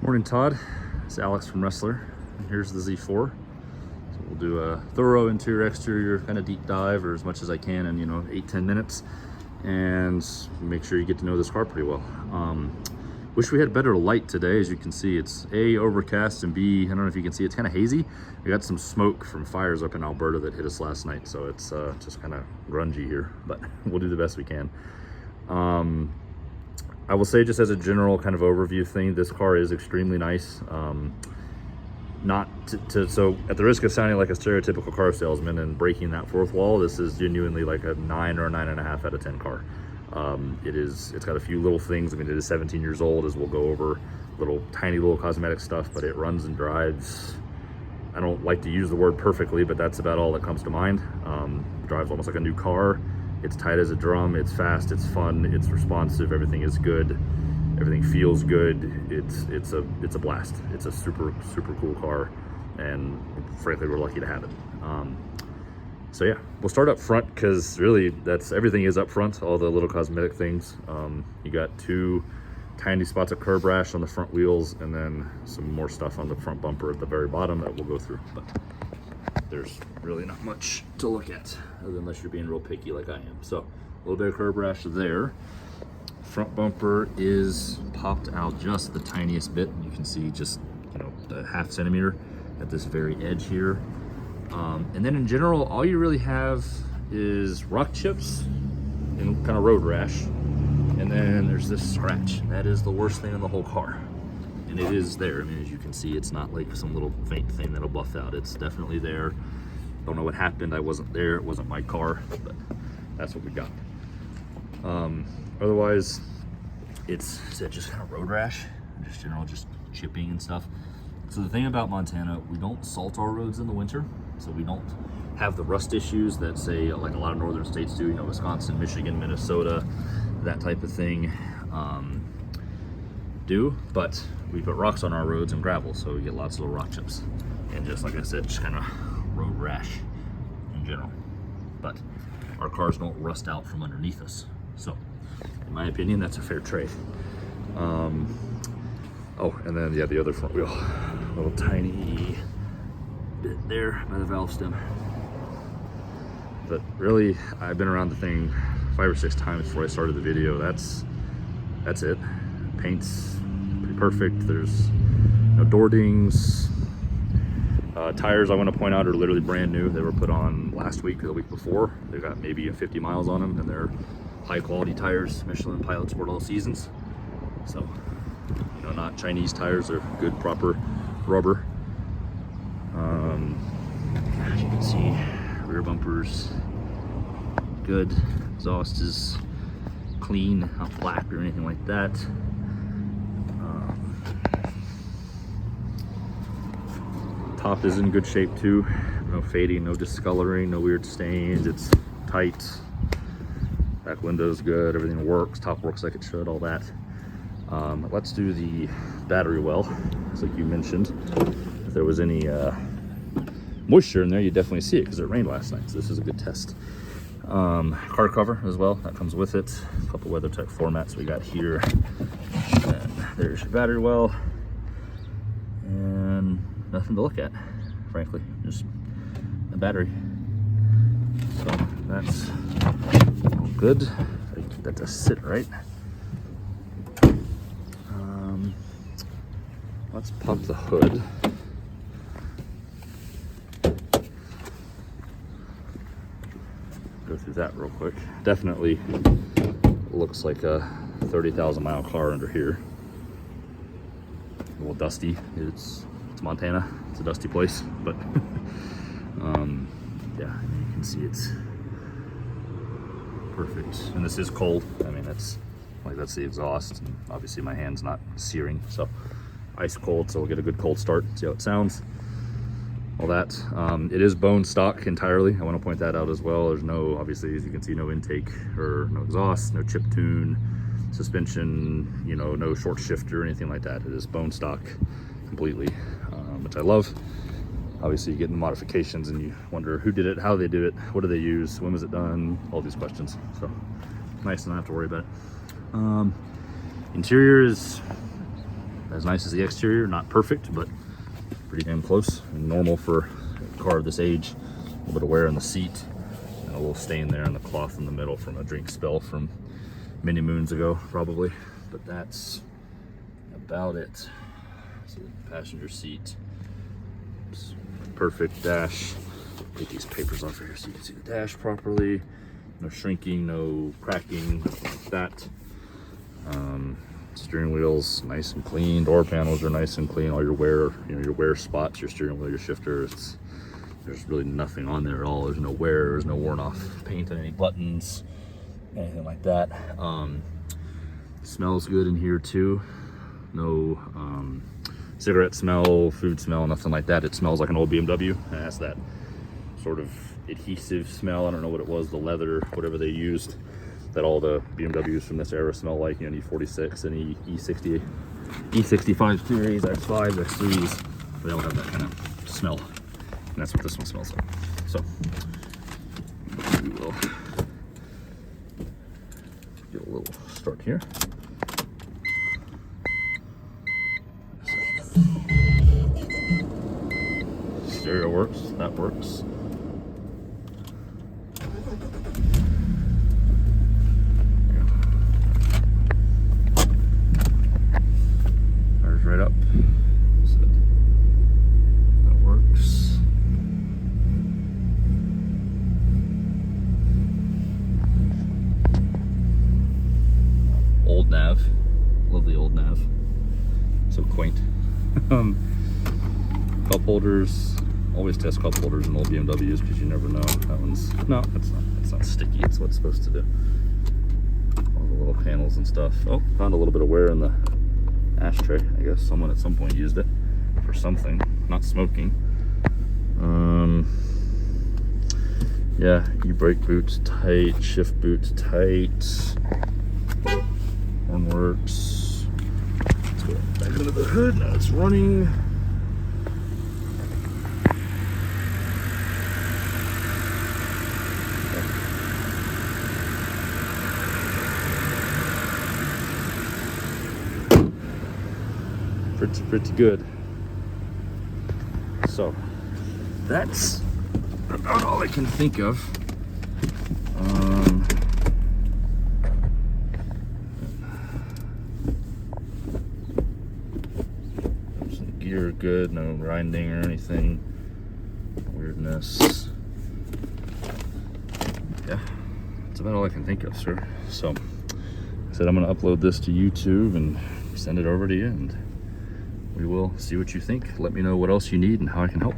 Morning, Todd. It's Alex from Wrestler. And here's the Z4. So we'll do a thorough interior exterior kind of deep dive, or as much as I can in 8-10 minutes, and make sure you get to know this car pretty well. Wish we had better light today. As you can see, it's A, overcast, and B, I don't know if you can see, it's kind of hazy. We got some smoke from fires up in Alberta that hit us last night, so it's just kind of grungy here, but we'll do the best we can. I will say, just as a general kind of overview thing, this car is extremely nice. So at the risk of sounding like a stereotypical car salesman and breaking that fourth wall, this is genuinely like a 9 or a 9.5 out of 10 car. It's got a few little things. I mean, it is 17 years old, as we'll go over, tiny little cosmetic stuff, but it runs and drives. I don't like to use the word perfectly, but that's about all that comes to mind. Drives almost like a new car. It's tight as a drum, it's fast, it's fun, it's responsive, everything is good, everything feels good. It's a blast. It's a super cool car, and frankly we're lucky to have it. So yeah, we'll start up front, because really everything is up front, all the little cosmetic things. You got 2 tiny spots of curb rash on the front wheels, and then some more stuff on the front bumper at the very bottom that we'll go through. But there's really not much to look at, unless you're being real picky like I am. So a little bit of curb rash there. Front bumper is popped out just the tiniest bit. You can see just the ½ centimeter at this very edge here. And then in general, all you really have is rock chips and kind of road rash. And then there's this scratch. That is the worst thing in the whole car. And it is there. I mean, as you can see, it's not like some little faint thing that'll buff out. It's definitely there. Don't know what happened. I wasn't there. It wasn't my car, but that's what we got. Otherwise, it's just kind of road rash, just general, just chipping and stuff. So the thing about Montana, we don't salt our roads in the winter, so we don't have the rust issues that, say, like a lot of northern states do. Wisconsin, Michigan, Minnesota, that type of thing do. But we put rocks on our roads and gravel, so we get lots of little rock chips, and just like I said, just kind of road rash in general. But our cars don't rust out from underneath us, so in my opinion, that's a fair trade. Oh, and then the other front wheel, a little tiny bit there by the valve stem. But really, I've been around the thing 5 or 6 times before I started the video. That's it. Paint's pretty perfect. There's no door dings. Tires, I want to point out, are literally brand new. They were put on last week or the week before. They got maybe 50 miles on them, and they're high quality tires. Michelin Pilot Sport all seasons. So, not Chinese tires. They're good, proper rubber. As you can see, rear bumpers good. Exhaust is clean, not black or anything like that. Top is in good shape too. No fading, no discoloring, no weird stains. It's tight. Back window's good. Everything works. Top works like it should. All that. Let's do the battery well. It's like you mentioned. If there was any moisture in there, you definitely see it because it rained last night. So this is a good test. Car cover as well. That comes with it. A couple WeatherTech formats we got here. And there's your battery well. And nothing to look at, frankly, just a battery. So that's all good. I keep that to sit right. Let's pop the hood. Go through that real quick. Definitely looks like a 30,000 mile car under here. A little dusty. It's Montana. It's a dusty place, but yeah, you can see it's perfect. And this is cold. I mean, that's the exhaust, and obviously my hand's not searing, so ice cold. So we'll get a good cold start. See how it sounds. All that. It is bone stock entirely. I want to point that out as well. There's no, obviously, as you can see, no intake or no exhaust, no chip tune, suspension, no short shifter or anything like that. It is bone stock completely, which I love. Obviously, you get into modifications and you wonder who did it, how they did it, what do they use, when was it done, all these questions. So nice to not have to worry about it. Interior is as nice as the exterior. Not perfect, but pretty damn close and normal for a car of this age. A little bit of wear in the seat and a little stain there in the cloth in the middle from a drink spill from many moons ago, probably. But that's about it. So the passenger seat, oops, perfect dash. Get these papers off here so you can see the dash properly. No shrinking, no cracking, nothing like that. Steering wheel's nice and clean. Door panels are nice and clean. All your wear, your wear spots, your steering wheel, your shifter. There's really nothing on there at all. There's no wear. There's no worn off paint on any buttons, anything like that. Smells good in here too. No cigarette smell, food smell, nothing like that. It smells like an old BMW. It has that sort of adhesive smell. I don't know what it was, the leather, whatever they used, that all the BMWs from this era smell like, E46 and E60, E65 series, X5s, X3s. They all have that kind of smell. And that's what this one smells like. So we will get a little start here. Stereo works, that works. Fires right up. So that works. Old nav. Love the old nav. So quaint. Cup holders. Always test cup holders in old BMWs because you never know. That one's, no, it's not sticky. It's what it's supposed to do. All the little panels and stuff. Oh, found a little bit of wear in the ashtray. I guess someone at some point used it for something, not smoking. Yeah, e-brake boots tight, shift boots tight. Horn works. Let's go back into the hood. Now it's running. Pretty good. So that's about all I can think of. Gear good, no grinding or anything, weirdness. Yeah, that's about all I can think of, sir. So I said I'm gonna upload this to YouTube and send it over to you, and we will see what you think. Let me know what else you need and how I can help.